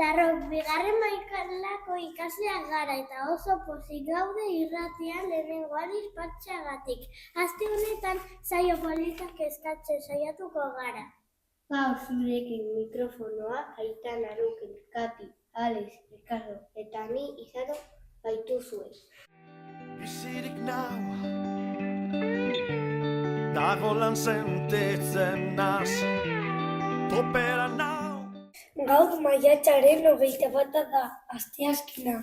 Betarrok, bigarren maikalako ikasleak gara eta oso pozik gaude irratian lehenengo aldiz partxeagatik. Aste honetan saio politak eskatzen saiatuko gara. Gaur zurekin mikrofonoa Aitan, Arukin, Kati, Alex, Ricardo eta ni izango gaituzue. Bizirik nau, dago lan sentitzen naz, topera nau. Gaur maiatzaren 21 da, asteazkena.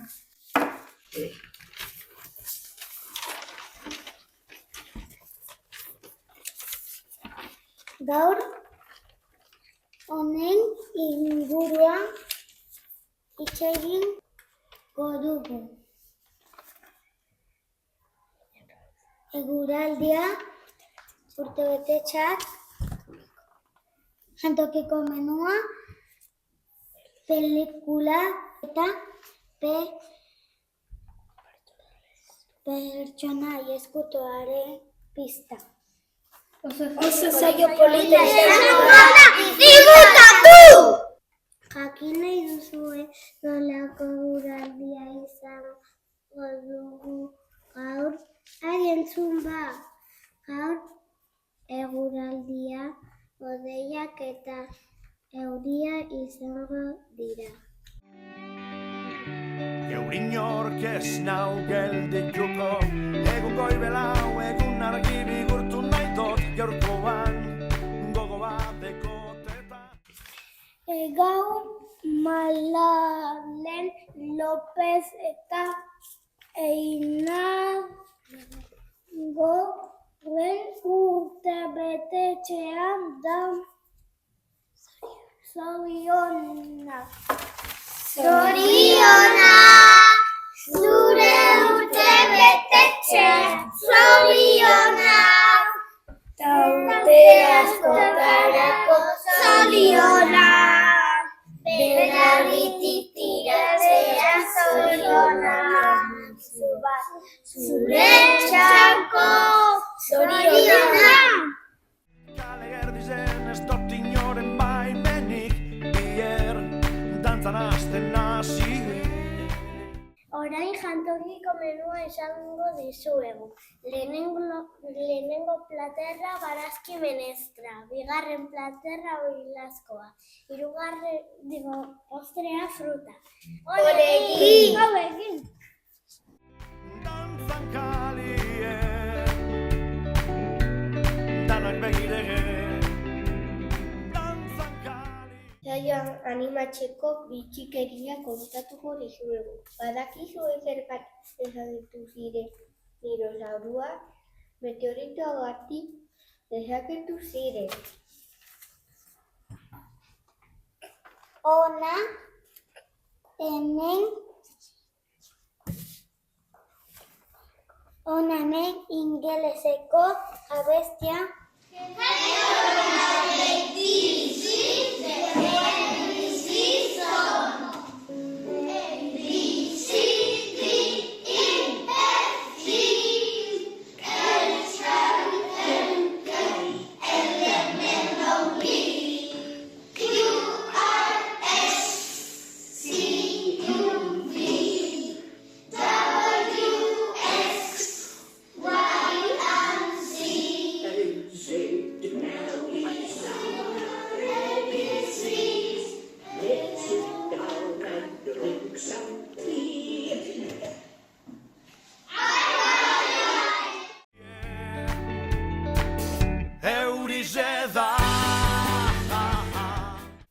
Gaur honen inguruan hitz egingo dugu. Eguraldia, urtebetetzeak, jantokiko menua, pelikula eta pertsonai ezkutuaren pista. Oso saio polita izango da. Dibutatu! Jakin nahi duzue nolako eguraldia izango dugu gaur? Adi entzun ba, gaur eguraldia hodeiak eta euria izango dira. Eurinork ez nau geldituko, egun goibelau, egun argi bigurtu nahi dut, gaurkoan gogo bateko teta. Gaur Malalen Lopez eta Einagoen urtebetetzean da. Zorionak! Zorionak! Zure urtebetetxe! Zorionak! Ta urte askotarako zorionak! Belarritik tiratzea zorionak! Zure txanko zorionak! Kale gerdizen ez dut inoren baimenik, bier dantzan hasten nazi. Orain jantokiko menua esango dizuegu. Lehenengo platerra barazki menestra, bigarren platerra oilazkoa, postrea fruta. Hauekin! Dantzan kalien, danak begiregen, dantzan kalien. saioan animatzeko bitxikeria kontatuko dizuegu. Badakizue zergatik desagertu ziren dinosauruak? Meteoritoagatik desagertu ziren. Hona hemen ingeleseko abestia.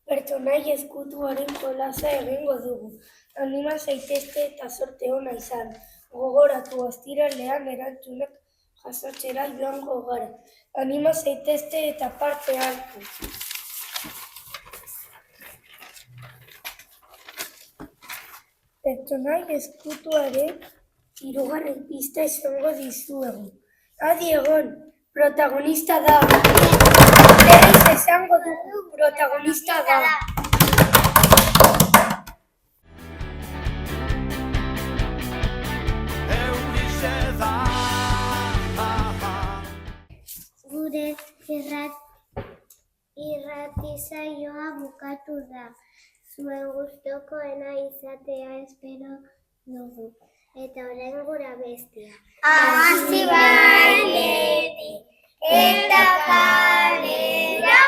Pertsonai ezkutuaren jolasa egingo dugu. Anima zaitezte eta sorte ona izan. Gogoratu ostiralean erantzunak jasotzera joango gara. Anima zaitezte eta parte hartu. Pertsonai ezkutuaren 3. pista izango dizuegu. Adi egon, protagonista da. Berriz esango dugu protagonista da. Gure irrati saioa bukatu da. zuen gustokoena izatea espero dugu. Eta orain gura bestia. Hasi bailetik eta kalera,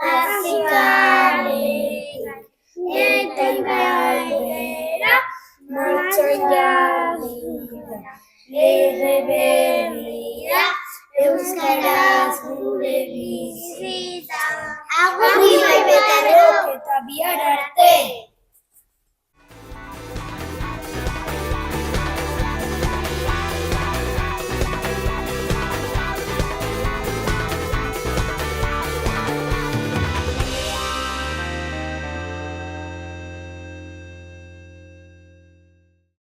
hasi kaletik eta gainera, martxan jarri da, lege berria, euskaraz gure bizitza. Agur, Eta bihar arte!